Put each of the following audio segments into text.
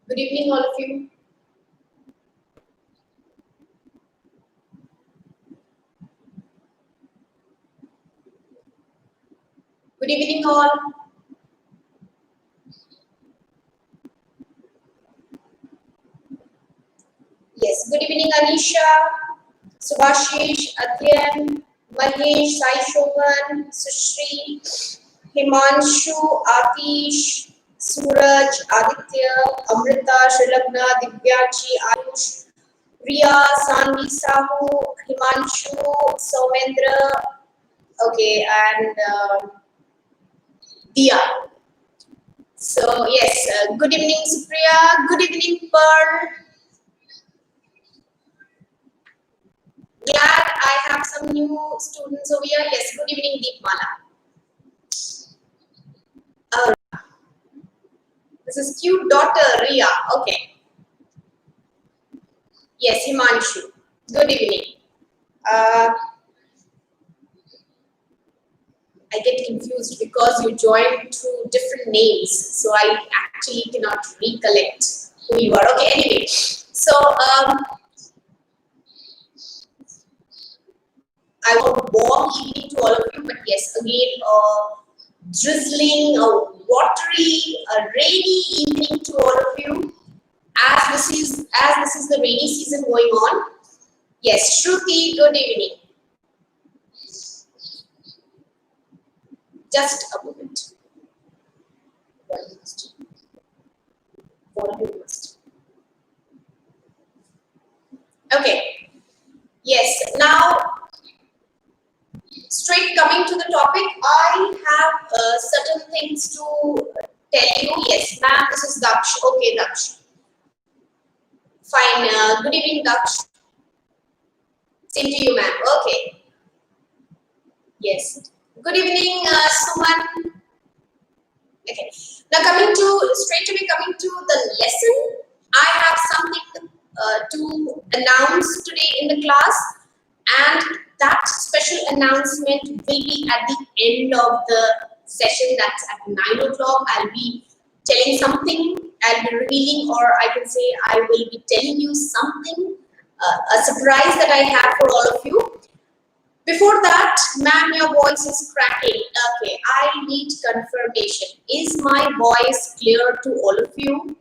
Good evening, all of you. Good evening, all. Yes, good evening, Anisha, Subhashish, Adyan, Mahesh, Sai Shovan, Sushri, Himanshu, Atish, Suraj, Aditya, Amrita, Srilagna, Divyachi, Ayush, Riya, Sanvi, Sahu, Himanshu, Somendra, okay, and Dia. So, yes, good evening, Supriya, good evening, Pearl. Glad I have some new students over here. Yes, good evening, Deepmala. This is cute daughter, Ria. Okay. Yes, Himanshu. Good evening. I get confused because you joined through different names, so I actually cannot recollect who you are. Okay, anyway. So, I want a warm evening to all of you, but yes, again, drizzling, a watery, a rainy evening to all of you. As this is the rainy season going on. Yes, Shruti, good evening. Just a moment. Okay. Yes. Now, straight coming to the topic, I have certain things to tell you. Yes, ma'am, this is Daksh. Okay, Daksh. Fine. Good evening, Daksh. Same to you, ma'am. Okay. Yes. Good evening, Suman. Okay. Now coming to the lesson, I have something to announce today in the class, and that special announcement will be at the end of the session. That's at 9 o'clock. I'll be telling something. I'll be revealing, or I can say I will be telling you something, a surprise that I have for all of you. Before that, ma'am, your voice is cracking. Okay, I need confirmation. Is my voice clear to all of you?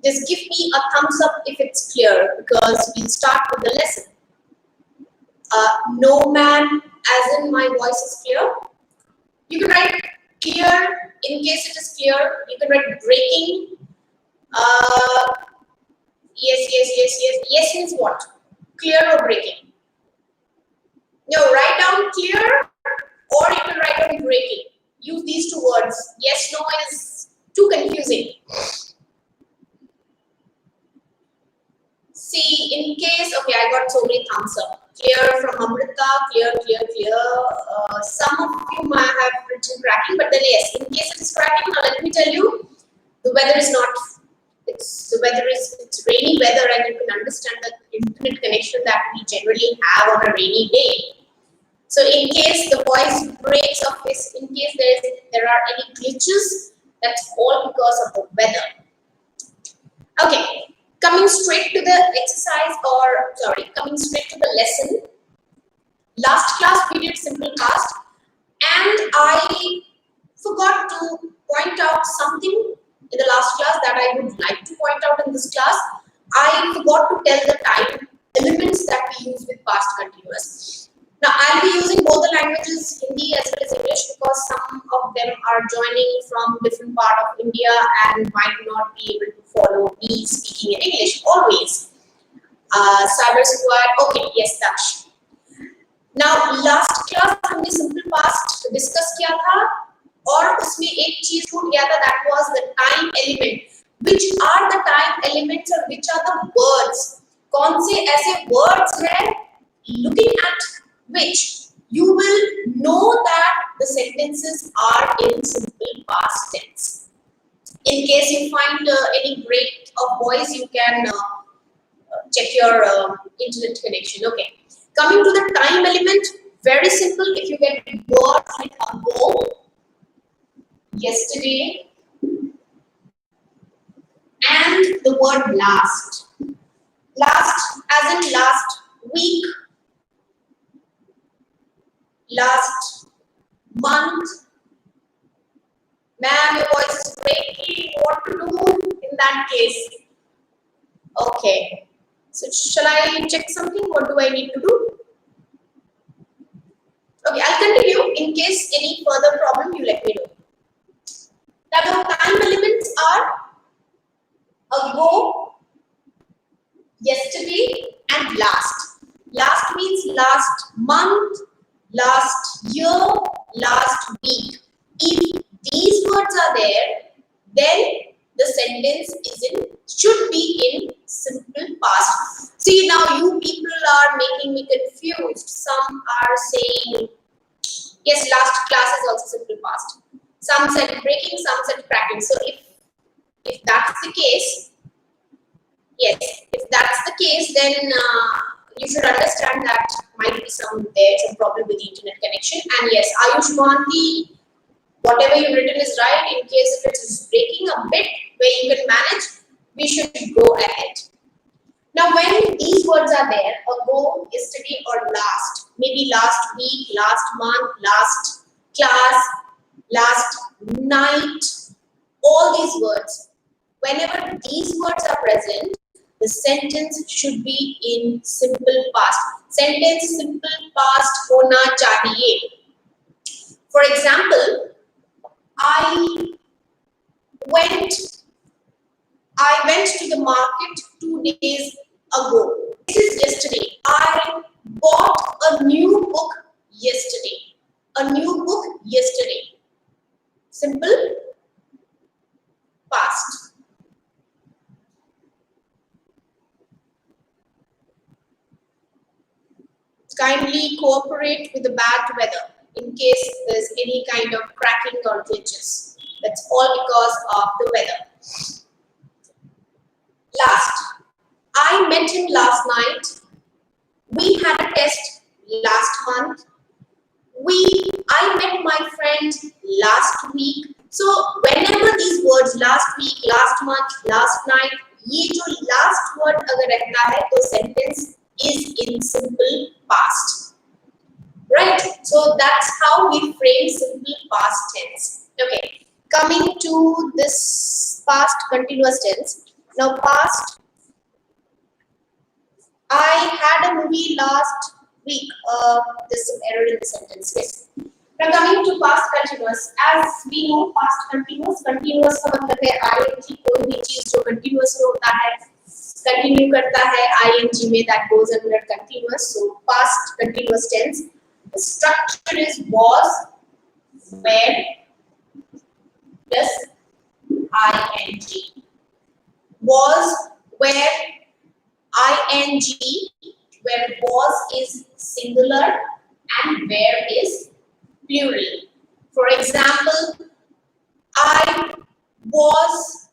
Just give me a thumbs up if it's clear, because we'll start with the lesson. No, ma'am, as in my voice is clear. You can write clear in case it is clear. You can write breaking. Yes. Yes means what? Clear or breaking? No, write down clear, or you can write down breaking. Use these two words. Yes, no is too confusing. See, in case, okay, I got so many thumbs up. Clear from Amrita, clear. Some of you might have written cracking, but then yes, in case it is cracking, now let me tell you, the weather is not, it's rainy weather, and you can understand the internet connection that we generally have on a rainy day. So in case the voice breaks, or in case there are any glitches, that's all because of the weather. Okay, coming straight to the exercise, coming straight to the lesson. Last class we did simple past, and I forgot to point out something in the last class that I would like to point out in this class. I forgot to tell the time elements that we use with past continuous. Now, I'll be using both the languages, Hindi as well as English, because some of them are joining from different part of India and might not be able to follow me speaking in English always. Cyber Squad, okay, yes, Daksh. Now, last class हमने simple past discuss किया था, और उसमें एक चीज छूट गया था, that was the time element. Which are the time elements or which are the words? कौन से ऐसे words हैं? Looking at which you will know that the sentences are in simple past tense. In case you find any break of voice, you can check your internet connection. Okay. Coming to the time element, very simple. If you get words like ago, yesterday, and and the word last. Last as in last week, last month. Ma'am, your voice is breaking. What to do in that case? Okay. So shall I check something? What do I need to do? Okay, I'll continue. In case any further problem, you let me know. Now the time elements are ago, yesterday, and last. Last means last month, last year, last week. If these words are there, then the sentence should be in simple past. See, now you people are making me confused. Some are saying, yes, last class is also simple past. Some said breaking, some said cracking. So if that's the case, yes, if that's the case, then you should understand that might be some problem with the internet connection. And yes, Ayush Mohanty, whatever you've written is right. In case if it is breaking a bit where you can manage, we should go ahead. Now, when these words are there, ago, yesterday, or last, maybe last week, last month, last class, last night, all these words, whenever these words are present, the sentence should be in simple past. Sentence simple past hona chahiye. For example, I went to the market 2 days ago. This is yesterday. I bought a new book yesterday. A new book yesterday. Simple past. Kindly cooperate with the bad weather in case there's any kind of cracking or glitches. That's all because of the weather. Last. I met him last night. We had a test last month. I met my friend last week. So whenever these words last week, last month, last night, ये जो last word अगर रहता है तो sentence is in simple past. Right? So that's how we frame simple past tense. Okay. Coming to this past continuous tense. Now past. I had a movie last week. There's some error in the sentence. Yes. Now coming to past continuous. As we know, past continuous का मतलब है ing. कोई भी चीज जो continuous में होता है, continue करता है ing में, that goes under continuous. So past continuous tense. The structure is was, where, plus ing. Was, where, ing, where was is singular and where is plural. For example, I was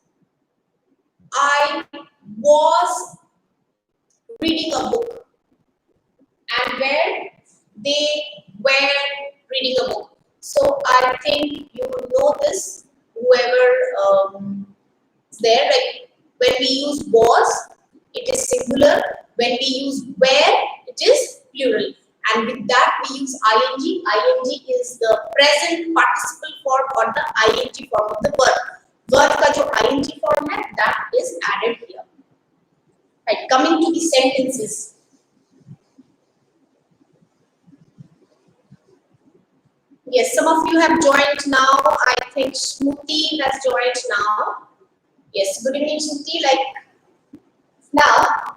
reading a book, and where they were reading a book. So I think you would know this, whoever is there. Like when we use was, it is singular. When we use where, it is plural. And with that, we use ing. ing is the present participle form or the ing form of the verb. Verb का जो ing form है, that is added here. Right. Coming to the sentences. Yes, some of you have joined now. I think Smriti has joined now. Yes, good evening, Smriti. Now,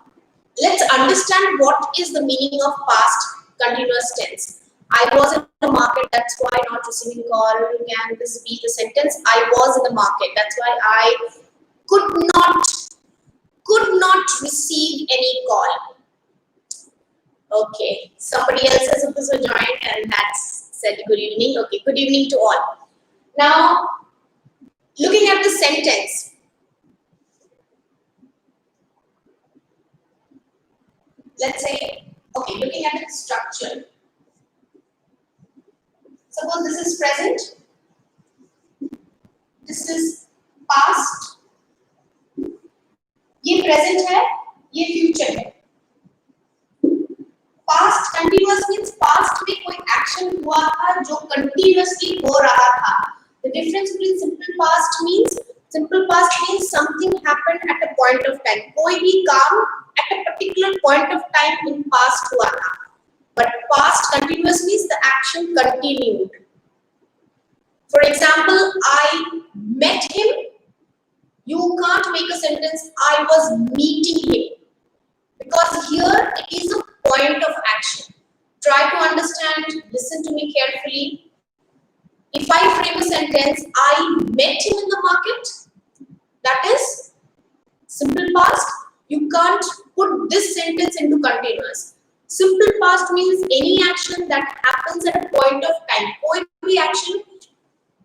let's understand what is the meaning of past continuous tense. I was in the market, that's why not receiving call. Can this be the sentence? I was in the market, that's why I could not receive any call. Okay, somebody else has also joined and that's said good evening. Okay, good evening to all. Now, looking at the sentence. Let's say, okay, looking at its structure. Suppose this is present, this is past, ये present है, ये future है। Past continuous means past में कोई action हुआ था जो continuously हो रहा था। The difference between simple past means something happened at a point of time. कोई भी काम at a particular point of time in past हुआ था। But past continuous means the action continued. For example, I met him. You can't make a sentence I was meeting him, because here it is a point of action. Try to understand, listen to me carefully. If I frame a sentence, I met him in the market, that is simple past. You can't put this sentence into continuous. Simple past means any action that happens at a point of time. कोई भी action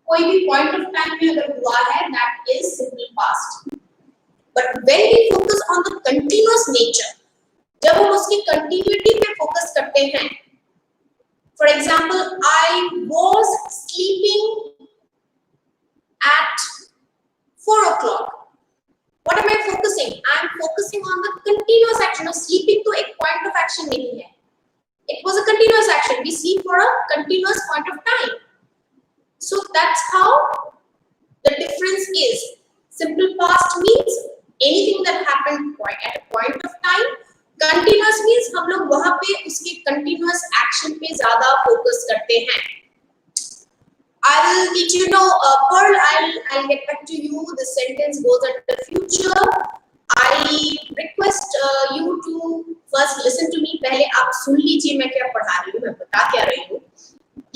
कोई भी point of time में अगर हुआ है, that is simple past. But when we focus on the continuous nature, जब हम उसकी continuity पे focus करते हैं, for example, I was sleeping at 4 o'clock. What am I focusing? I am focusing on the continuous action of sleeping. तो एक point of action नहीं है. It was a continuous action. We sleep for a continuous point of time. So that's how the difference is. Simple past means anything that happened at a point of time. Continuous means हम लोग वहाँ पे उसके continuous action पे ज़्यादा focus करते हैं. I'll let you know, Pearl. I'll get back to you. The sentence goes at the future. I request you to first listen to me. पहले आप सुन लीजिए मैं क्या पढ़ा रही हूँ, मैं बता क्या रही हूँ.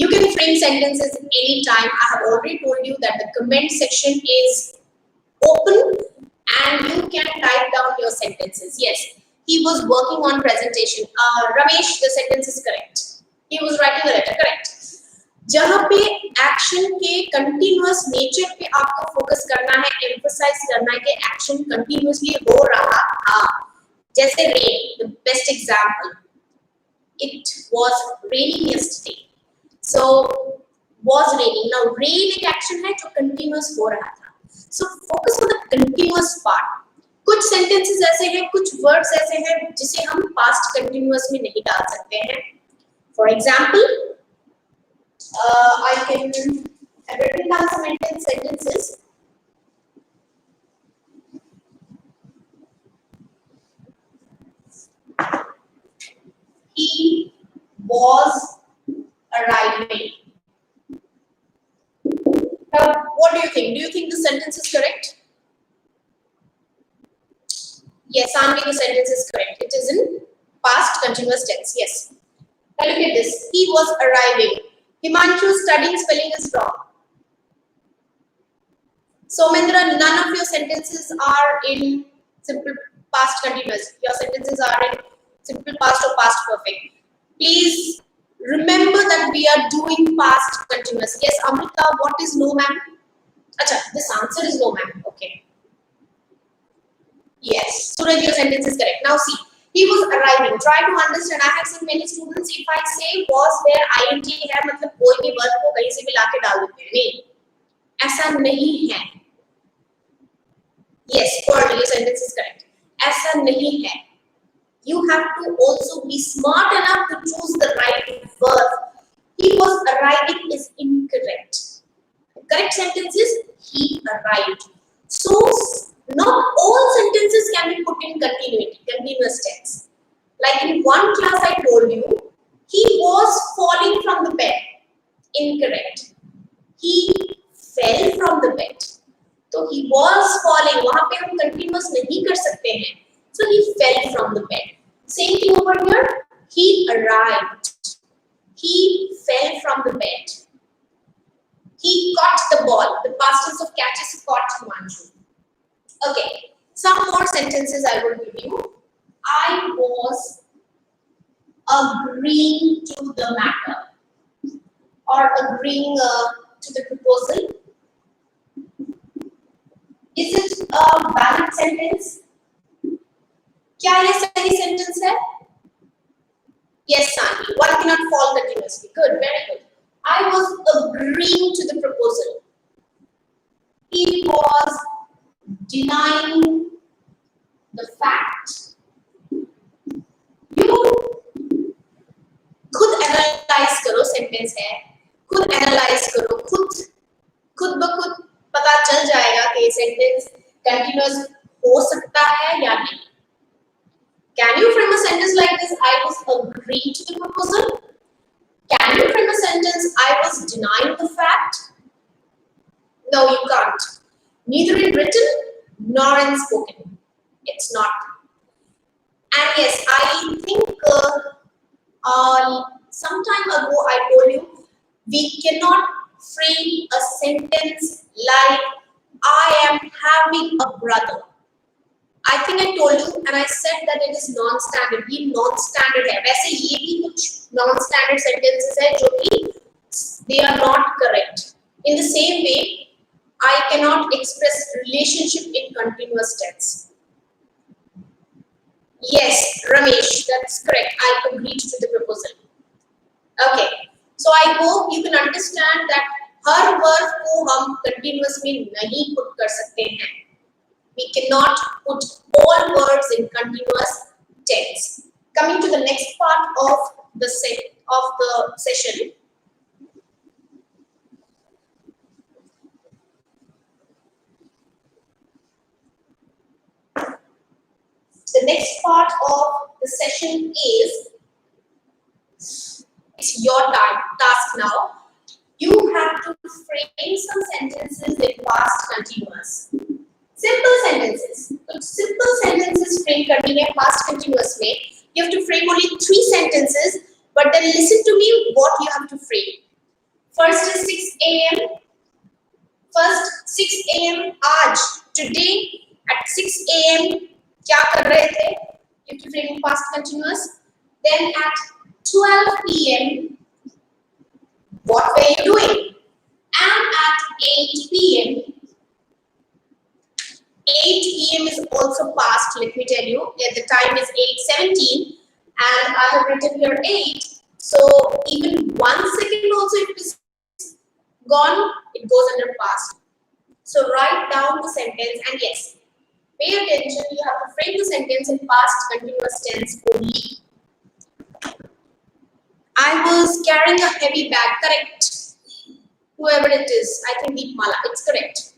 You can frame sentences anytime. I have already told you that the comment section is open and you can type down your sentences. Yes, he was working on presentation. Ramesh, the sentence is correct. He was writing a letter, correct. जहाँ पे action के continuous nature पे आपको focus करना है, emphasise करना है कि एक्शन कंटिन्यूअसली हो रहा था. जैसे rain, the best example. It was raining yesterday. So was raining. Now rain एक एक्शन है जो कंटिन्यूअस हो रहा था. So focus on the continuous part. कुछ सेंटेंसेस ऐसे हैं, कुछ वर्ड्स ऐसे हैं जिसे हम पास्ट कंटिन्यूअस में नहीं डाल सकते हैं. For example, I can have written down some sentences. He was arriving. Now, what do you think? Do you think the sentence is correct? Yes, Anvi, the sentence is correct. It is in past continuous tense. Yes. Now look at this. He was arriving. Himanshu's studying spelling is wrong. Somendra, none of your sentences are in simple past continuous. Your sentences are in simple past or past perfect. Please remember that we are doing past continuous. Yes, Amrita, what is no, ma'am? Acha, this answer is no, ma'am. Okay. Yes, Suraj, your sentence is correct. Now see, he was arriving. Try to understand. I have seen many students. If I say was where ing है, मतलब कोई भी word को कहीं से भी लाके डाल देते हैं. नहीं, ऐसा नहीं है. Yes, Pearl, your sentence is correct. ऐसा नहीं है. You have to also be smart enough to choose the right verb. He was arriving is incorrect. The correct sentence is he arrived. So not all sentences can be put in continuous tense. Like in one class I told you, he was falling from the bed. Incorrect. He fell from the bed. So he was falling. वहाँ पे हम continuous नहीं कर सकते हैं. So he fell from the bed. Same thing over here. He arrived. He fell from the bed. He caught the ball. The past tense of catch is caught, Himanshu. Okay, some more sentences I will give you. I was agreeing to the matter or agreeing to the proposal. Is it a valid sentence? क्या ये सही sentence है? Yes, Sandy. One cannot fall continuously. Good, very good. I was agreeing to the proposal. He was denying the fact you खुद analyse करो sentence है खुद analyse करो खुद ब खुद पता चल जाएगा कि सेंटेंस कंटीन्यूअस हो सकता है या नहीं. Can you frame a sentence like this? I was agreeing to the proposal. Can you frame a sentence? I was denying the fact. No, you can't. Neither in written nor in spoken. It's not. And yes, I think some time ago I told you we cannot frame a sentence like I am having a brother. I think I told you and I said that it is non-standard. ये non-standard है. वैसे ये भी कुछ non-standard sentences है जो कि they are not correct. In the same way, I cannot express relationship in continuous tense. Yes, Ramesh, that's correct. I agreed to the proposal. Okay, so I hope you can understand that her verb को हम continuous में नहीं put कर सकते हैं. We cannot put all words in continuous tense. Coming to the next part of the session. The next part of the session is, it's your task now. You have to frame some sentences in past continuous. Simple sentences. तो simple sentences frame करनी है past continuous में. You have to frame only 3 sentences, but then listen to me what you have to frame. First is 6 a.m. First 6 a.m. आज today at 6 a.m. क्या कर रहे थे? You have to frame in past continuous. Then at 12 p.m. what were you doing? And at 8 p.m. 8 p.m. is also past, let me tell you. The time is 8:17 and I have written here 8. So even 1 second also if it is gone, it goes under past. So write down the sentence and yes, pay attention. You have to frame the sentence in past continuous tense only. I was carrying a heavy bag, correct? Whoever it is, I think Deepmala, it's correct.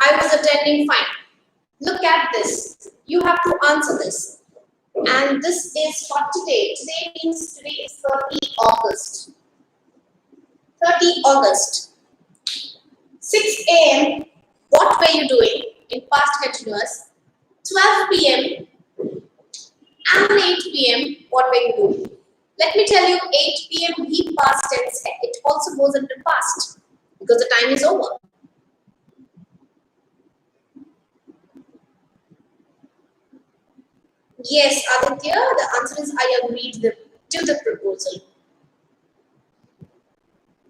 I was attending, fine. Look at this. You have to answer this. And this is for today. Today means today is 30 August. 30 August. 6 a.m. What were you doing in past continuous? 12 p.m. and 8 p.m. What were you doing? Let me tell you, 8 p.m. भी past tense है. It also goes into past because the time is over. Yes, Aditya, the answer is I agreed to the proposal.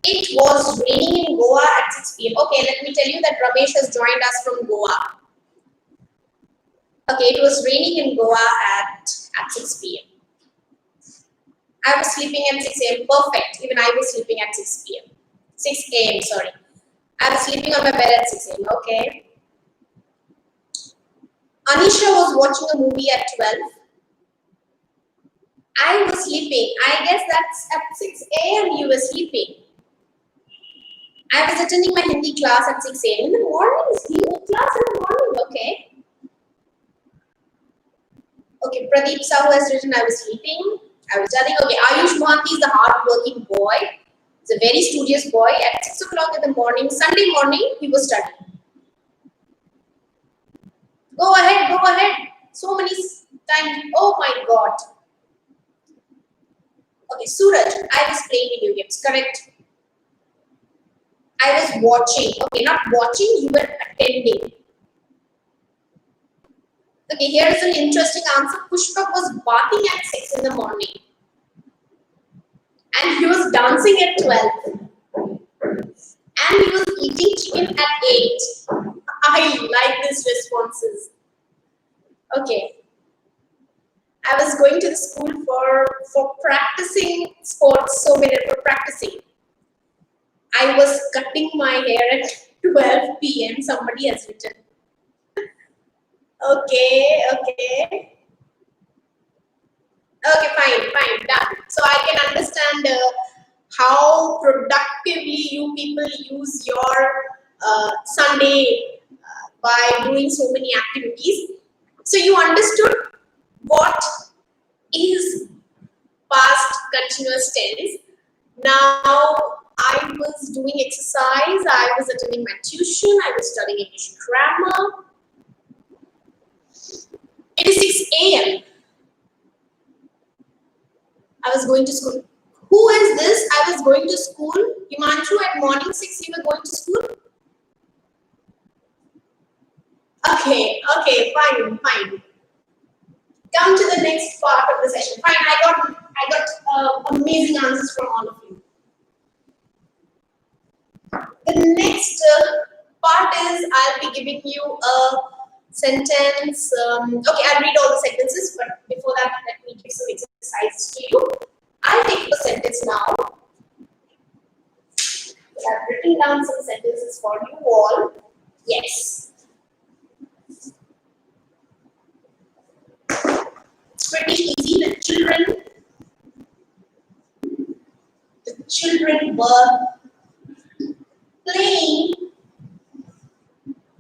It was raining in Goa at 6 p.m. Okay, let me tell you that Ramesh has joined us from Goa. Okay, it was raining in Goa at 6 p.m. I was sleeping at 6 a.m. Perfect. Even I was sleeping at 6 p.m. 6 a.m. Sorry. I was sleeping on my bed at 6 a.m. Okay. Anisha was watching a movie at 12. I was sleeping. I guess that's at 6 a.m. you were sleeping. I was attending my Hindi class at 6 a.m. in the morning. Hindi class in the morning. Okay. Okay, Pradeep Sahu has written, I was sleeping. I was studying. Okay, Ayush Mohanty is a hard-working boy. He's a very studious boy. At 6 o'clock in the morning, Sunday morning, he was studying. Go ahead, go ahead. So many times. Oh my God. Okay, Suraj, I was playing video games. Correct. I was watching. Okay, not watching, you were attending. Okay, here is an interesting answer. Pushpak was bathing at 6 in the morning. And he was dancing at 12. And he was eating chicken at 8. I like these responses. Okay. I was going to the school for practicing sports, so we were practicing. I was cutting my hair at 12 p.m. Somebody has written. Okay, okay. Okay, fine, done. So I can understand how productively you people use your Sunday by doing so many activities. So you understood what is past continuous tense. Now I was doing exercise, I was attending my tuition, I was studying English grammar. It is 6 a.m. I was going to school. Who is this? I was going to school. Himanshu, at morning 6 you were going to school? Okay, fine. Come to the next part of the session. Fine, I got amazing answers from all of you. The next part is I'll be giving you a sentence. Okay, I'll read all the sentences, but before that, let me give some exercises to you. I'll take the sentence now. I've written down some sentences for you all. Yes. It's pretty easy. The children were playing.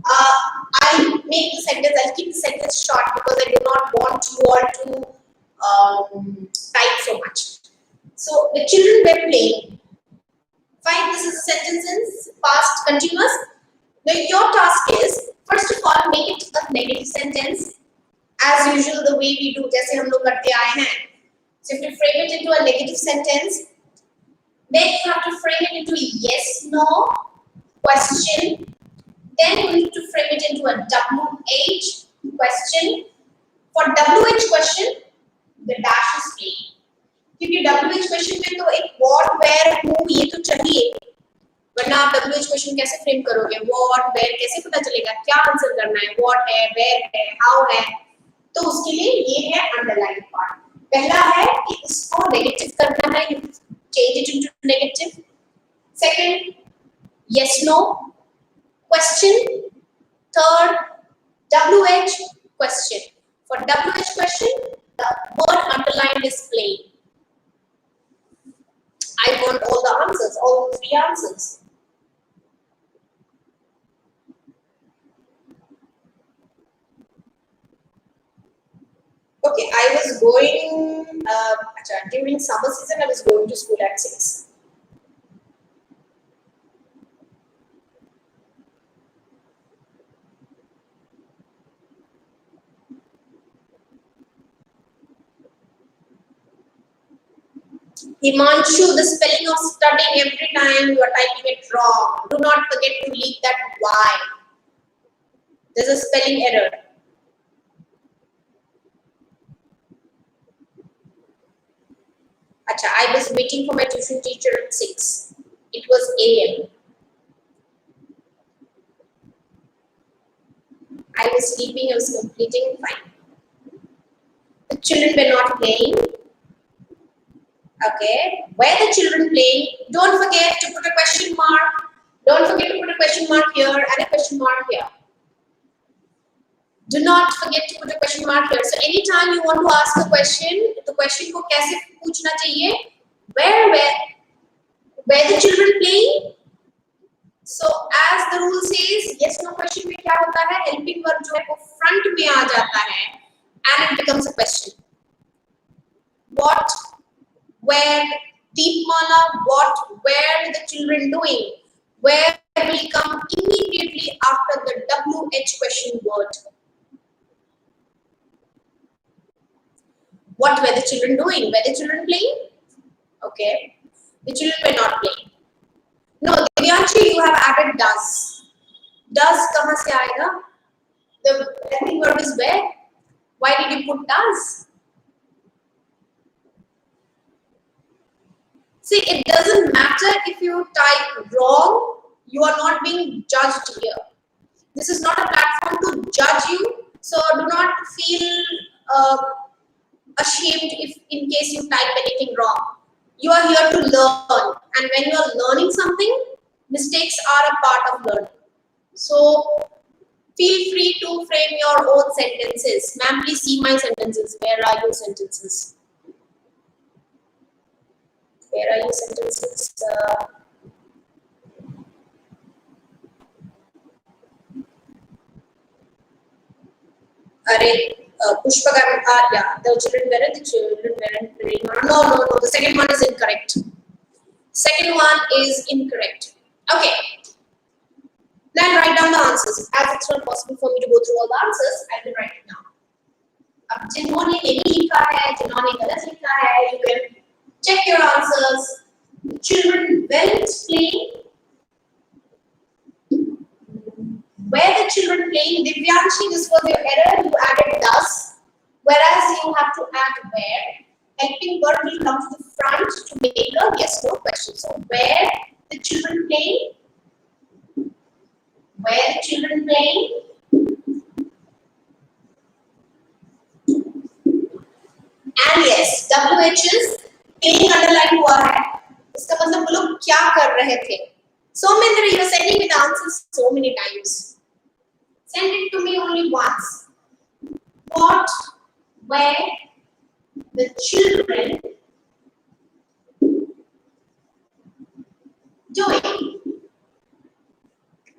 I'll make the sentence, I'll keep the sentence short because I do not want you all to type so much. So the children were playing. Fine, this is a sentence in past continuous. Now your task is, first of all, make it a negative sentence. As usual, the way we do, जैसे हम लोग करते आए हैं. So if you frame it into a negative sentence, then you have to frame it into yes, no, question. Then you need to frame it into a WH question. For WH question, the dash is plain. क्योंकि WH question में तो एक what, where, who ये तो चाहिए. वरना आप WH question कैसे फ्रेम करोगे? What, where कैसे पता चलेगा क्या आंसर करना है? What है, where है, how है? तो उसके लिए ये है अंडरलाइन पार्ट. पहला है कि इसको नेगेटिव करना है, you change it into negative. Second, yes, no. Question. Third, WH question. For WH question, the word underlined is plain. I want all the answers, all 3 answers. Okay, I was going, during summer season, I was going to school at 6. Himanshu, the spelling of studying every time you are typing it wrong. Do not forget to leave that Y. There's a spelling error. Acha, I was waiting for my tuition teacher at 6. It was AM. I was sleeping, I was completing, fine. The children were not playing. Okay, where the children playing? Don't forget to put a question mark. Don't forget to put a question mark here and a question mark here. Do not forget to put a question mark here. So anytime you want to ask a question, the question को कैसे पूछना चाहिए? Where the children playing? So as the rule says, yes no question में क्या होता है? Helping verb जो है वो front में आ जाता है and it becomes a question. What, where, Deepmala, what, where the children doing? Where will come immediately after the WH question word. What were the children doing? Were the children playing? Okay. The children were not playing. No, Divyanshi, you have added does. Does kahan se aayega? The helping verb is where? Why did you put does? See, it doesn't matter if you type wrong, you are not being judged here. This is not a platform to judge you, so do not feel ashamed if in case you type anything wrong. You are here to learn, and when you are learning something, mistakes are a part of learning. So Feel free to frame your own sentences. Ma'am, please see my sentences. Where are your sentences? Where are your sentences? Pushpa, yeah, the children weren't reading. No. The second one is incorrect. Second one is incorrect. Okay. Then write down the answers. As it's not possible for me to go through all the answers, I will write it down. अब जिन्होंने नहीं लिखा है, जिन्होंने गलत लिखा है, you can check your answers. The children went playing. Where the children playing? Divyanshi, this was your error. You added does, whereas you have to add where. Helping verb will come to the front to make a yes/no question. So where the children playing? Where the children playing? And yes, WH is playing underline हुआ है. इसका मतलब वो लोग क्या कर रहे थे? So Mindra, you are sending me the answers so many times. Send it to me only once. What were the children doing?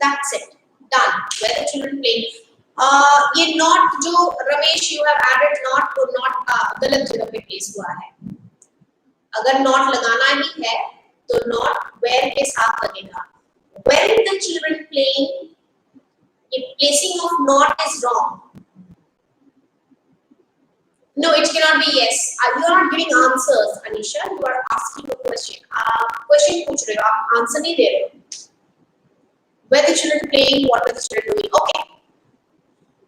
That's it. Done. Where the children playing? ये not जो Ramesh you have added not to not गलत जगह पे place हुआ है. अगर not लगाना ही है तो not where के साथ लगेगा. When the children playing, the placing of not is wrong. No, it cannot be yes. You are not giving answers, Anisha. You are asking a question. Question पूछ रहे हो, आप answer नहीं दे रहे हो. Where the children playing? What were the children doing? Okay.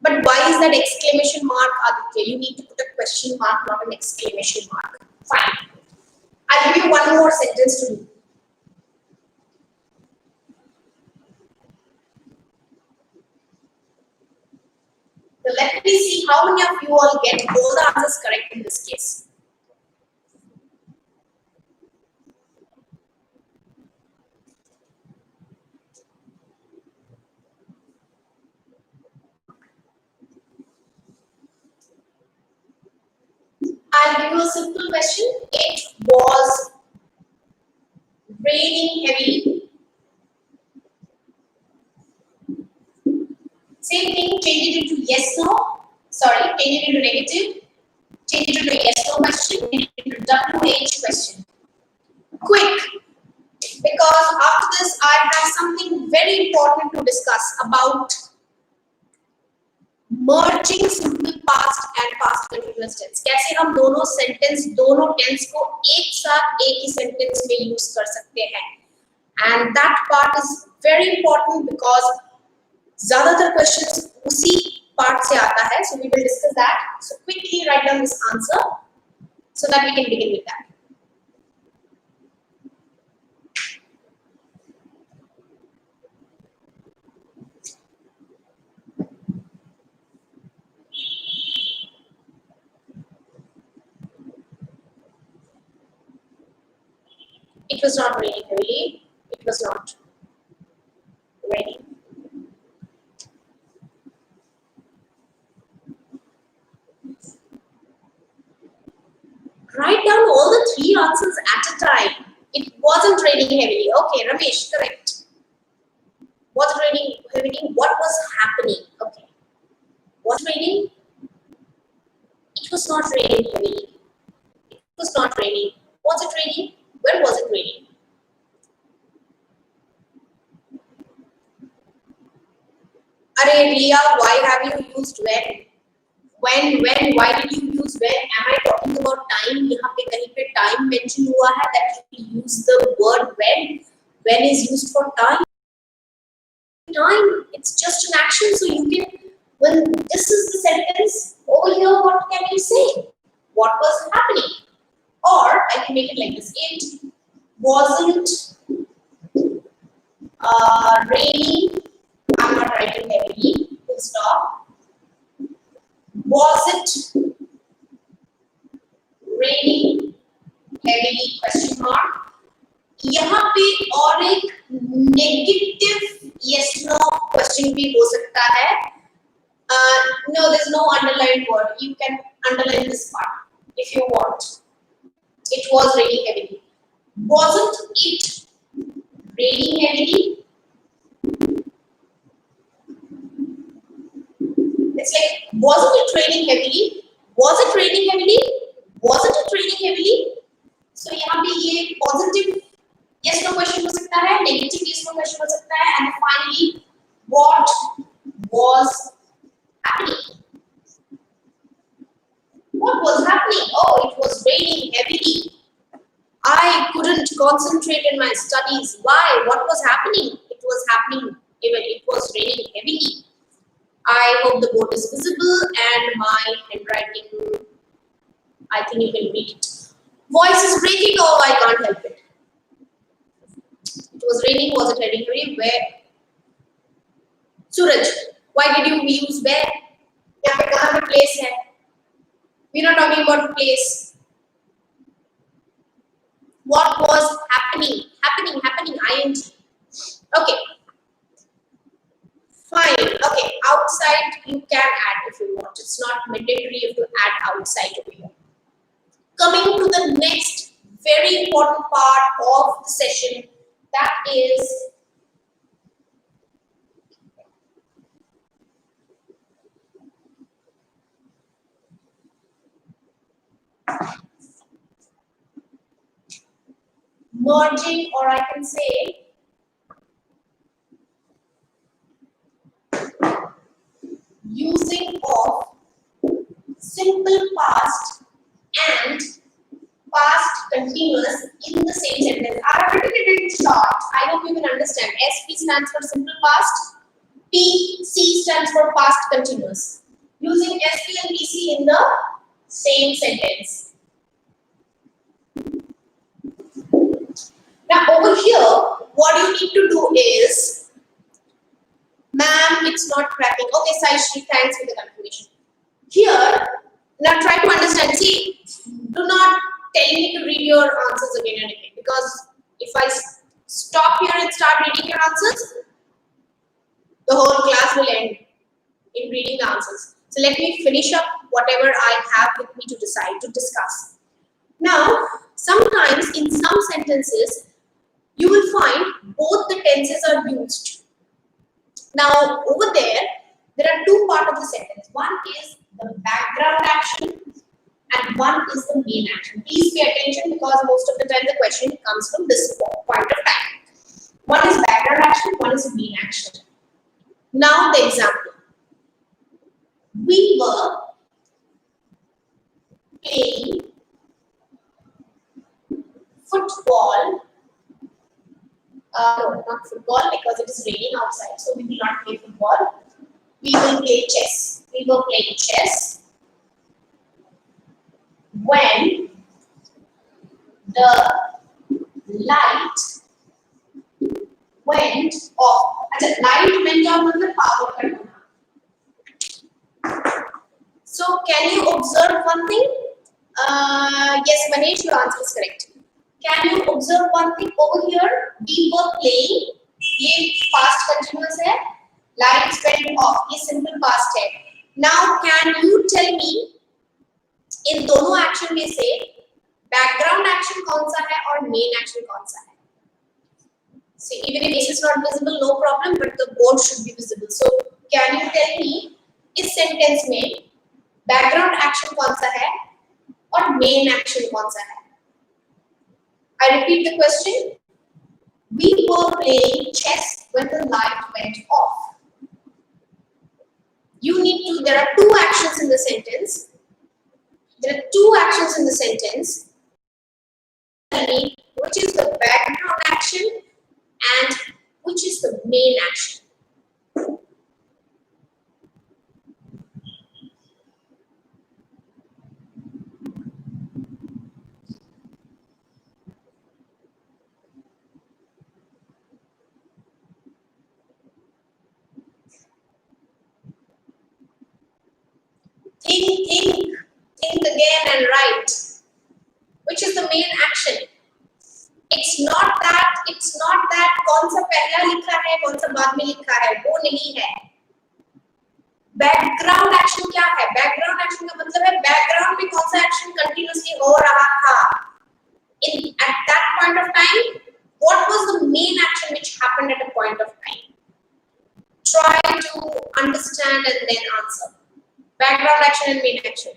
But why is that exclamation mark, Aditya? You need to put a question mark, not an exclamation mark. Fine. I'll give you one more sentence to do. So let me see how many of you all get all the answers correct in this case. I'll give you a simple question. It was raining heavily. Same thing, change it into yes, no. Sorry, change it into negative. Change it into a yes, no question. Change it into WH question. Quick, because after this I have something very important to discuss about merging simple past and past continuous tense. कैसे हम दोनों sentence, दोनों tense को एक साथ एक ही sentence में use कर सकते हैं. And that part is very important because ज़्यादातर questions उसी part से आता है. So we will discuss that. So quickly write down this answer so that we can begin with that. It was not raining heavily. It was not raining. Write down all the three answers at a time. It wasn't raining heavily. Okay, Ramesh, correct. Was raining heavily? What was happening? Okay. Was raining? It was not raining heavily. It was not raining. Was it raining? When was it raining? Arey Ria, why have you used when? When, why did you use when? Am I talking about time? यहाँ पे कहीं पे time mention हुआ है that you use the word when. When is used for time. Time, it's just an action, so you can, when this is the sentence, over here what can you say? What was happening? Or I can make it like this. It wasn't raining. I'm not writing heavily. Full stop. Was it raining heavily? Question mark. यहाँ पे और एक negative yes no question भी हो सकता है. No, there's no underlined word. You can underline this part if you want. It was raining heavily. Wasn't it raining heavily? It's like, wasn't it raining heavily? Was it raining heavily? Wasn't it raining heavily? So यहाँ पे ये positive yes no question हो सकता है, negative yes no question हो सकता है, and finally what was happening? What was happening? Oh, it was raining heavily. I couldn't concentrate in my studies. Why? What was happening? It was happening even it was raining heavily. I hope the board is visible and my handwriting, I think you can read it. Voice is breaking. Oh, I can't help it. It was raining. Was it raining heavily? Where? Suraj, why did you use where? यहाँ पे कहाँ पे place है? We're not talking about place. What was happening? Happening, ing. Okay. Fine. Okay. Outside you can add if you want. It's not mandatory if you add outside over here. Coming to the next very important part of the session, that is merging, or I can say using of simple past and past continuous in the same sentence. I have written it in short. I hope you can understand. SP stands for simple past. PC stands for past continuous. Using SP and PC in the same sentence. Now over here, what you need to do is, ma'am, it's not cracking. Okay, Saishri, thanks for the confirmation. Here, now try to understand. See, do not tell me to read your answers again and again, because if I stop here and start reading your answers, the whole class will end in reading the answers. So let me finish up whatever I have with me to discuss. Now, sometimes in some sentences, you will find both the tenses are used. Now, over there are two parts of the sentence. One is the background action and one is the main action. Please pay attention, because most of the time the question comes from this point of time. One is background action, one is main action. Now the example. We were playing football. No, not football, because it is raining outside, so we will not play football. We will play chess. We were playing chess when the light went off. अच्छा, light went off मतलब power cut होना. So can you observe one thing? Yes, Manish, your answer is correct. Can you observe one thing over here? We were playing. ये past continuous है. Lights went off. ये simple past है. Now can you tell me इन दोनों action में से background action कौन सा है और main action कौन सा है? See, even if this is not visible, no problem, but the board should be visible. So can you tell me इस sentence में background action कौन सा है और main action कौन सा है? I repeat the question. We were playing chess when the light went off. You need to, there are two actions in the sentence. There are two actions in the sentence. Tell me which is the background action and which is the main action. Think again and write. Which is the main action? It's not that कौन सा पहला लिखा है कौन सा बाद में लिखा है, वो नहीं है. बैकग्राउंड एक्शन क्या है? बैकग्राउंड एक्शन का मतलब है बैकग्राउंड में कौन सा एक्शन कंटिन्यूअसली हो रहा था in at that point of time. What was the main action which happened at a point of time? Try to understand and then answer. Background action and main action.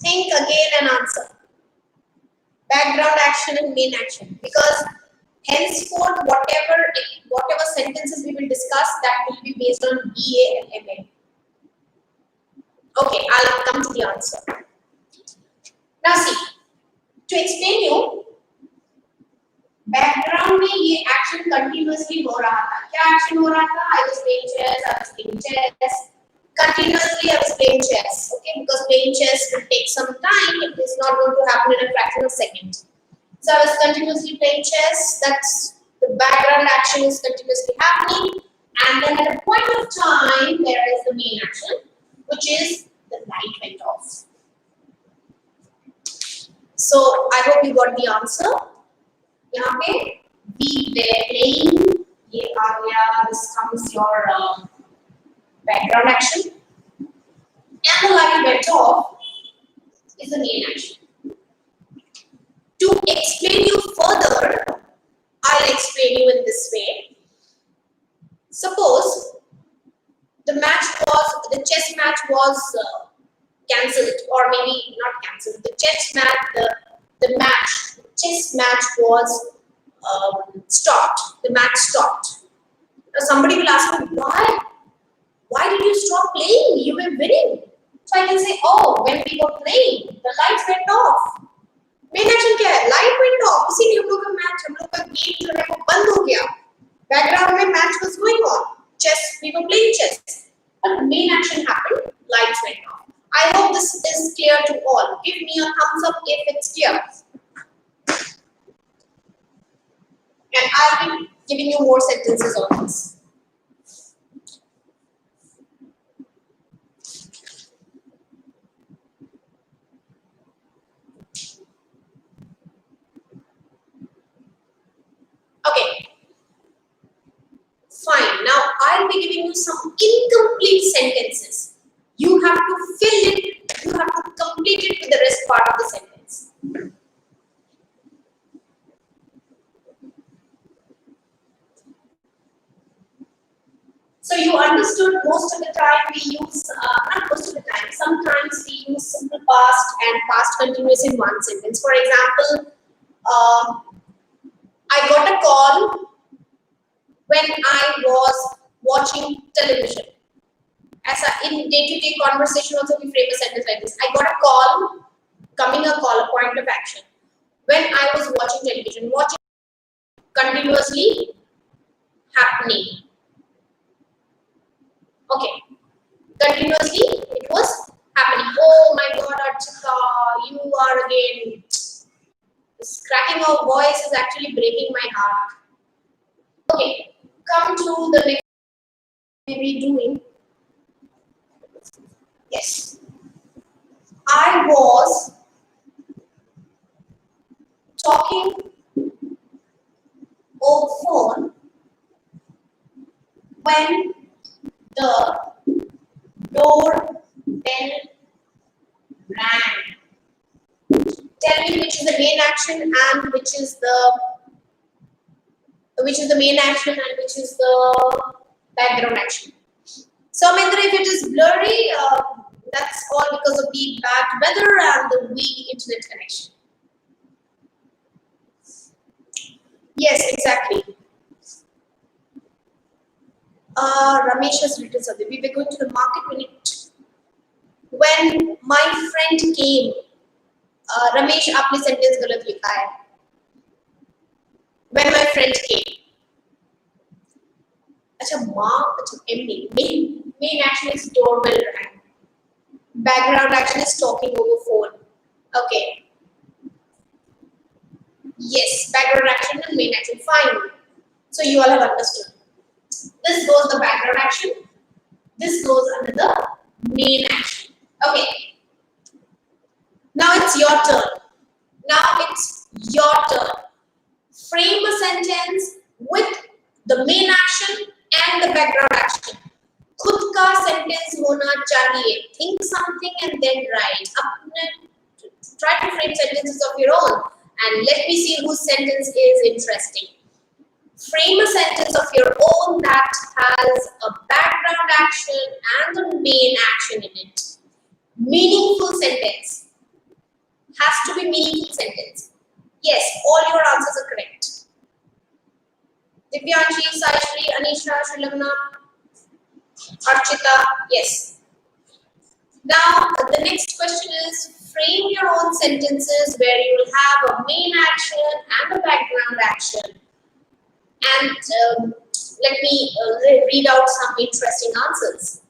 Think again and answer. Background action and main action, because henceforth whatever sentences we will discuss, that will be based on BA and MA. Okay, I'll come to the answer. Now see, to explain you, background में ये action continuously हो रहा था. क्या action हो रहा था? I was playing chess, I was playing chess. Continuously I was playing chess. Okay, because playing chess will take some time. It is not going to happen in a fraction of a second. So I was continuously playing chess. That's the background action is continuously happening. And then at a point of time, there is the main action, which is the light went off. So I hope you got the answer. यहाँ पे we were playing, ये आ गया, this comes your background action, and the light went off is the main action. To explain you further, I'll explain you in this way. Suppose the chess match was cancelled, or maybe not cancelled. The chess match was stopped. The match stopped. Now somebody will ask me, why did you stop playing? You were winning. So I can say, oh, when we were playing, the lights went off. Main action क्या है? Light went off. इसीलिए हम लोग का match, हम लोग का game जो है वो बंद हो गया. Background में match was going on. Chess, we were playing chess. But main action happened. Lights went off. I hope this is clear to all. Give me a thumbs up if it's clear. And I'll be giving you more sentences on this. Okay. Fine. Now I'll be giving you some incomplete sentences. You have to fill it. You have to complete it with the rest part of the sentence. So you understood most of the time we use, not most of the time, sometimes we use simple past and past continuous in one sentence. For example, I got a call when I was watching television. As in day-to-day conversation also we frame a sentence like this. I got a call, coming a call, a point of action. When I was watching television, watching continuously happening. Okay, continuously it was happening. Oh my God, Archita, you are again. This cracking of voice is actually breaking my heart. Okay, come to the next. Maybe doing. Yes, I was talking over phone when the doorbell rang. Tell me which is the main action and which is the main action and which is the background action. So Amendra, if it is blurry, that's all because of the bad weather and the weak internet connection. Yes, exactly. Ramesh has written something. We were going to the market when my friend came. Ramesh, आपने sentence गलत लिखा है. When my friend came. अच्छा main action is doorbell rang. Background action is talking over phone. Okay. Yes, background action and main action. Fine. So you all have understood. This goes the background action. This goes under the main action. Okay. Now it's your turn. Frame a sentence with the main action and the background action. खुद का sentence होना चाहिए. Think something and then write. Try to frame sentences of your own and let me see whose sentence is interesting. Frame a sentence of your own that has a background action and the main action in it. Meaningful sentence. Has to be meaningful sentence. Yes, all your answers are correct. Divyanshi, Saishri, Anisha, Shrilamna, Archita, yes. Now, the next question is frame your own sentences where you will have a main action and a background action. And let me read out some interesting answers.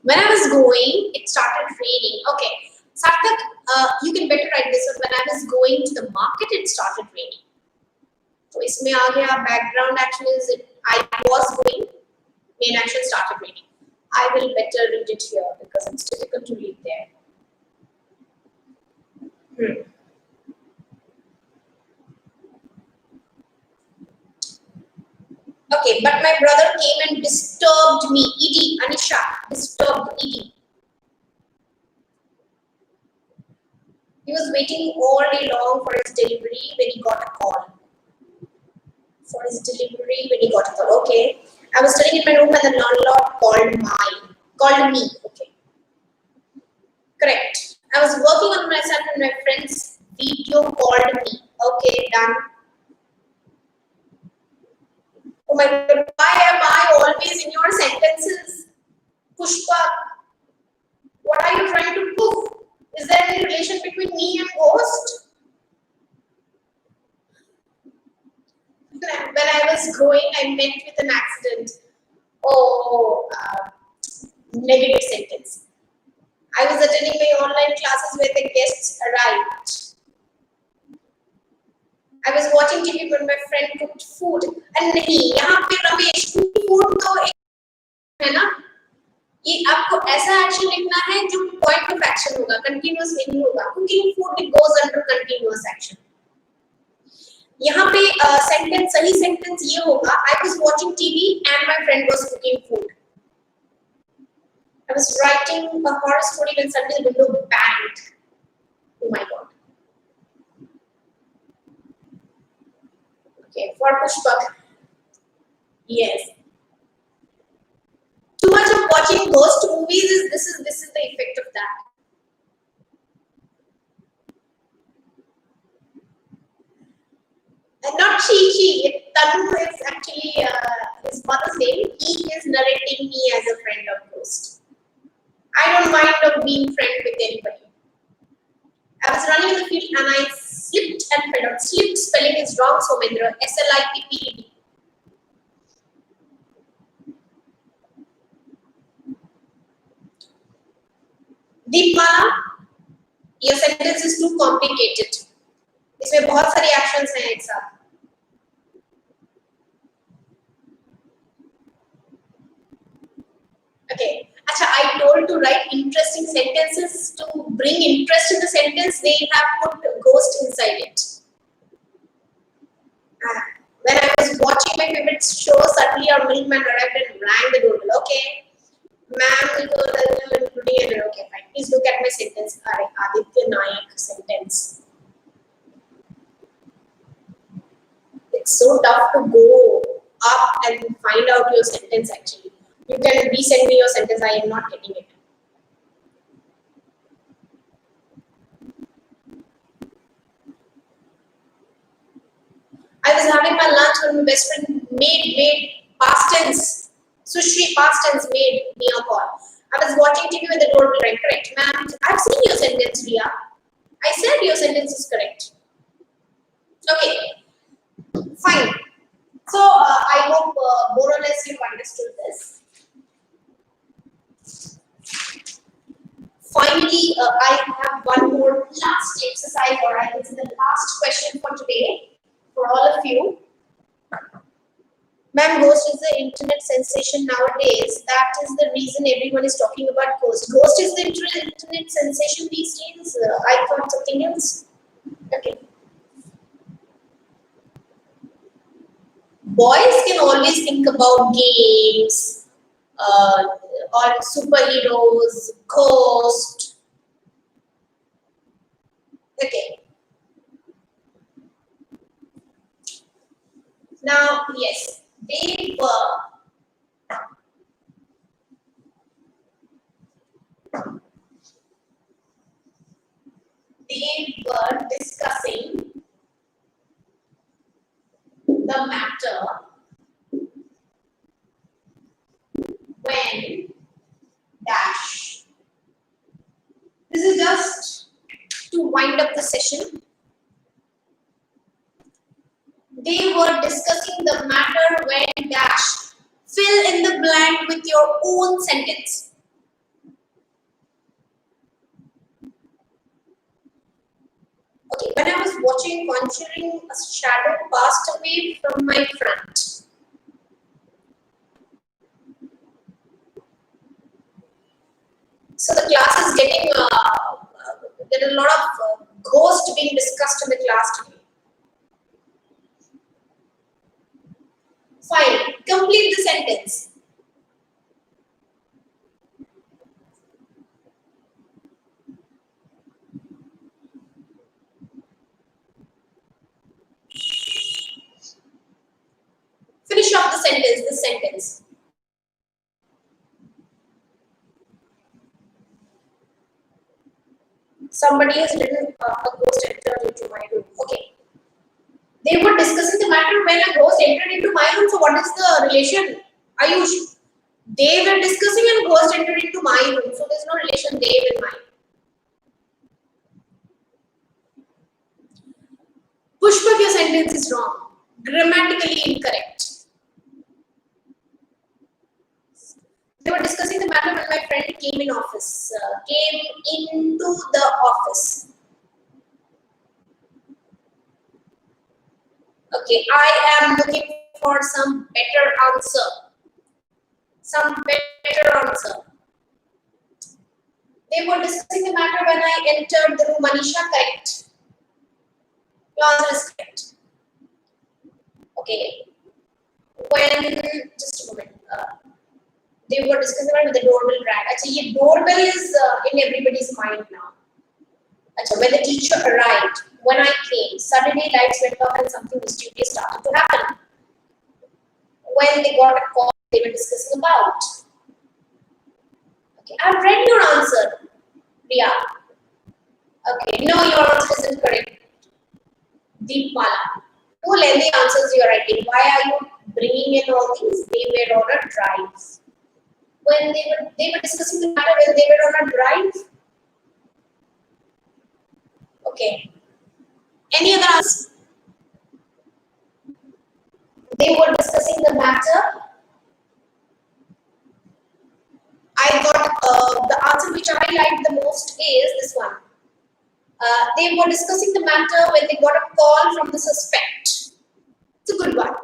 When I was going, it started raining. Okay, Sarthak, you can better write this one. When I was going to the market, it started raining. So, इसमें आ गया background action is I was going. Main action started raining. I will better read it here because it's difficult to read there. Okay, but my brother came and disturbed me. ED, Anisha, disturbed ED. He was waiting all day long for his delivery when he got a call. Okay. I was studying in my room and the landlord called me. Okay. Correct. I was working on myself and my friend's video called me. Okay, done. Oh my God, why am I always in your sentences? Pushpa, what are you trying to prove? Is there any relation between me and ghost? When I was growing, I met with an accident. Oh, negative sentence. I was attending my online classes where the guests arrived. I was watching TV when my friend cooked food. And नहीं, यहाँ पे Ramesh food तो है ना? ये आपको ऐसा action लिखना है जो point of action होगा, continuous नहीं होगा. Cooking food it goes under continuous action. यहाँ पे sentence सही sentence ये होगा. I was watching TV and my friend was cooking food. I was writing a horror story when suddenly the window banged. Oh my God. Okay, for Pushpak. Yes. Too much of watching ghost movies is this is the effect of that. And not Chi. Tanu is actually his mother's name. He is narrating me as a friend of ghost. I don't mind of being friend with anybody. I was running in the field and I slipped and fell down. Slipped spelling is wrong, Somendra. SLIPPED. Deepmala, your sentence is too complicated. इसमें बहुत सारी actions हैं एक साथ. Okay. Acha, I told to write interesting sentences to bring interest in the sentence. They have put ghost inside it. When I was watching my favorite show, suddenly our milkman arrived and rang the doorbell. Okay. Ma'am, okay, fine. Please look at my sentence. Aditya Nayak sentence. It's so tough to go up and find out your sentence actually. You can resend me your sentence. I am not getting it. I was having my lunch when my best friend made past tense. Sushri, past tense, made me a call. I was watching TV when the door will ring. Correct, ma'am. I've seen your sentence, Ria. I said your sentence is correct. Okay, fine. So I hope more or less you've understood this. Finally, I have one more last exercise, or I can say the last question for today for all of you. Ma'am, Ghost is the internet sensation nowadays. That is the reason everyone is talking about Ghost. Ghost is the internet sensation these days. I thought something else. Okay. Boys can always think about games, or superheroes, Ghost. Okay. Now, yes, they were discussing the matter when dash. This is just to wind up the session. They were discussing the matter when dash. Fill in the blank with your own sentence. Okay, when I was watching Conjuring, a shadow passed away from my front. So the class is getting, there are a lot of ghosts being discussed in the class today. Fine, complete the sentence. Finish off the sentence, this sentence. Somebody has written a ghost entered into my room. Okay. They were discussing the matter when a ghost entered into my room. So what is the relation? Ayush, they were discussing and ghost entered into my room. So there's no relation they with mine. Pushpak, your sentence is wrong. Grammatically incorrect. They were discussing the matter when my friend came into the office. Okay, I am looking for some better answer. They were discussing the matter when I entered the room. Manisha, correct. Your answer is correct. Okay. Just a moment. They were discussing when the doorbell rang. Actually, doorbell is in everybody's mind now. When the teacher arrived, when I came, suddenly lights went off and something mysterious started to happen. When they got a call, they were discussing about. Okay, I've read your answer, Priya. Okay, no, your answer isn't correct. Deepmala. Two lengthy answers you are writing. Why are you bringing in all these? They were on a drive. When they were discussing the matter when they were on a drive. Okay. Any other answers? They were discussing the matter. I got the answer which I liked the most is this one. They were discussing the matter when they got a call from the suspect. It's a good one.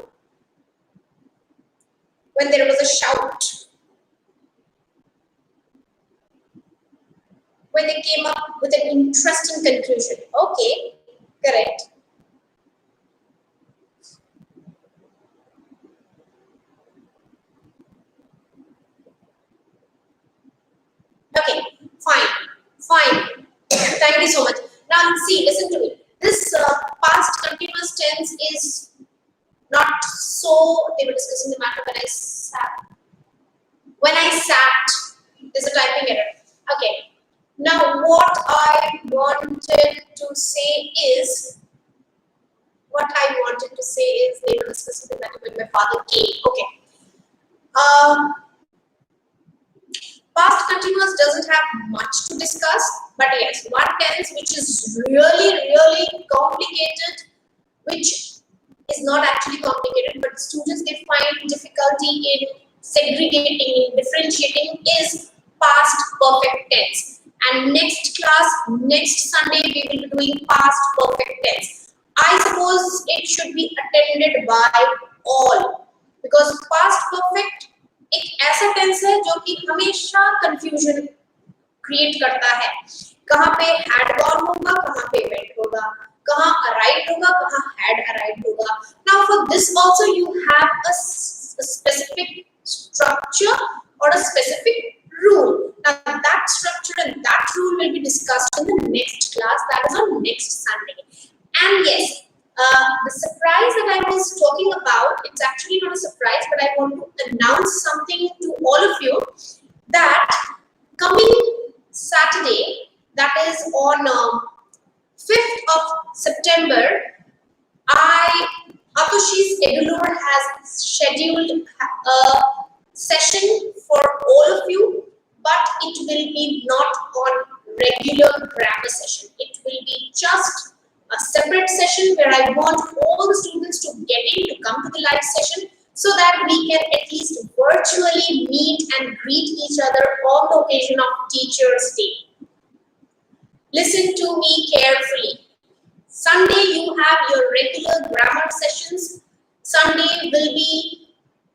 When there was a shout. When they came up with an interesting conclusion. Okay, correct. Okay, fine. Thank you so much. Now, see, listen to me. This past continuous tense is not so. They were discussing the matter when I sat. When I sat, there's a typing error. Okay. Now, what I wanted to say is, they were discussing the matter when my father came. Okay. Past continuous doesn't have much to discuss, but yes, one tense which is really complicated, which is not actually complicated, but students they find difficulty in segregating, in differentiating, is past perfect tense. And next class, next Sunday, we will be doing past perfect tense. I suppose it should be attended by all, because past perfect एक ऐसा tense है जो कि हमेशा confusion create करता है। कहाँ पे had gone होगा, कहाँ पे went होगा, कहाँ arrived होगा, कहाँ had arrived होगा। Now for this also you have a specific structure or a specific rule. Now that structure and that rule will be discussed in the next class, that is on next Sunday. And yes, the surprise that I was talking about, it's actually not a surprise, but I want to announce something to all of you, that coming Saturday, that is on 5th of September, Atushi's Edulur has scheduled a session for all of you, but it will be not on regular grammar session. It will be just a separate session where I want all the students to get in, to come to the live session, so that we can at least virtually meet and greet each other on the occasion of Teachers' Day. Listen to me carefully. Sunday you have your regular grammar sessions. Sunday will be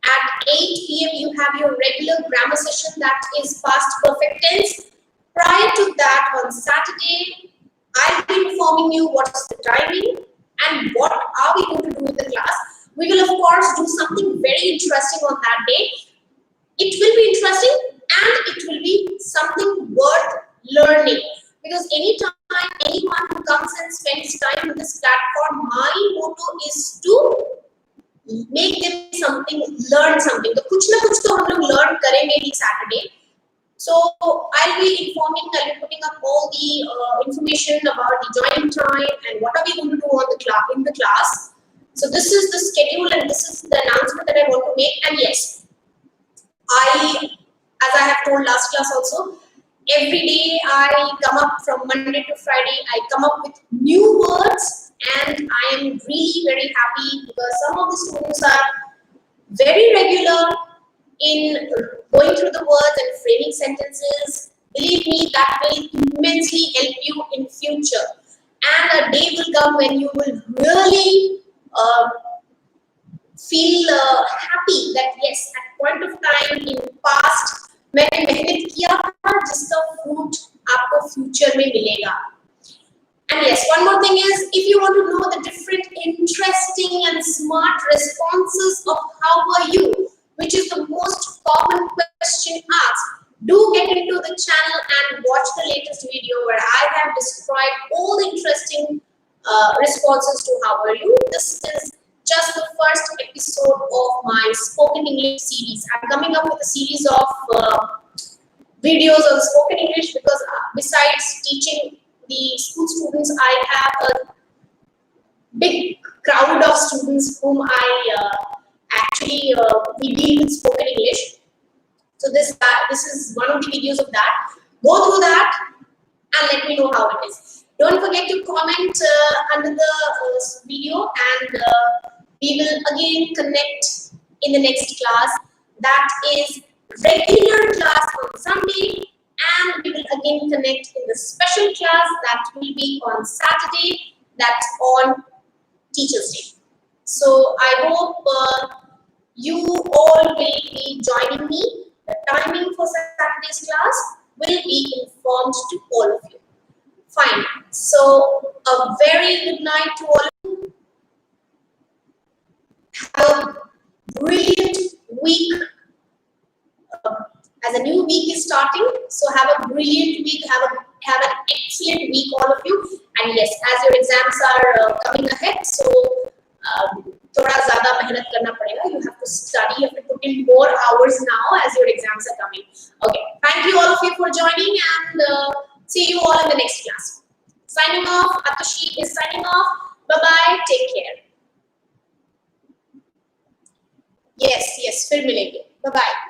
at 8 p.m. you have your regular grammar session, that is past perfect tense. Prior to that, on Saturday, I'll be informing you what's the timing and what are we going to do in the class. We will of course do something very interesting on that day. It will be interesting and it will be something worth learning, because anytime anyone who comes and spends time on this platform, my motto is to make them something, learn something. तो कुछ ना कुछ तो हम लोग learn करेंगे ही Saturday. So I'll be informing, I'll be putting up all the information about the joining time and what are we going to do on the in the class. So this is the schedule and this is the announcement that I want to make. And yes, as I have told last class also, every day I come up from Monday to Friday, I come up with new words, and I am really very happy because some of the students are very regular in going through the words and framing sentences. Believe me, that will immensely help you in future. And a day will come when you will really feel happy that yes, at point of time in past मैंने मेहनत किया था जिसका fruit आपको future में मिलेगा. And yes, one more thing is, if you want to know the different interesting and smart responses of how are you, which is the most common question asked, do get into the channel and watch the latest video where I have described all the interesting responses to how are you. This is just the first episode of my spoken English series. I'm coming up with a series of videos on spoken English because besides teaching the school students, I have a big crowd of students whom I actually we deal with spoken English. So this is one of the videos of that. Go through that and let me know how it is. Don't forget to comment under the video, and we will again connect in the next class. That is regular class on Sunday, and we will again connect in the special class that will be on Saturday, that's on Teachers' Day. So I hope you all will be joining me. The timing for Saturday's class will be informed to all of you. Fine. So a very good night to all of you. Have a brilliant week. As a new week is starting, so have a brilliant week, have an excellent week, all of you. And yes, as your exams are coming ahead, so थोड़ा ज़्यादा मेहनत करना पड़ेगा. You have to study, you have to put in more hours now as your exams are coming. Okay, thank you all of you for joining, and see you all in the next class. Signing off. Atushi is signing off. Bye bye. Take care. Yes, फिर मिलेंगे. Bye bye.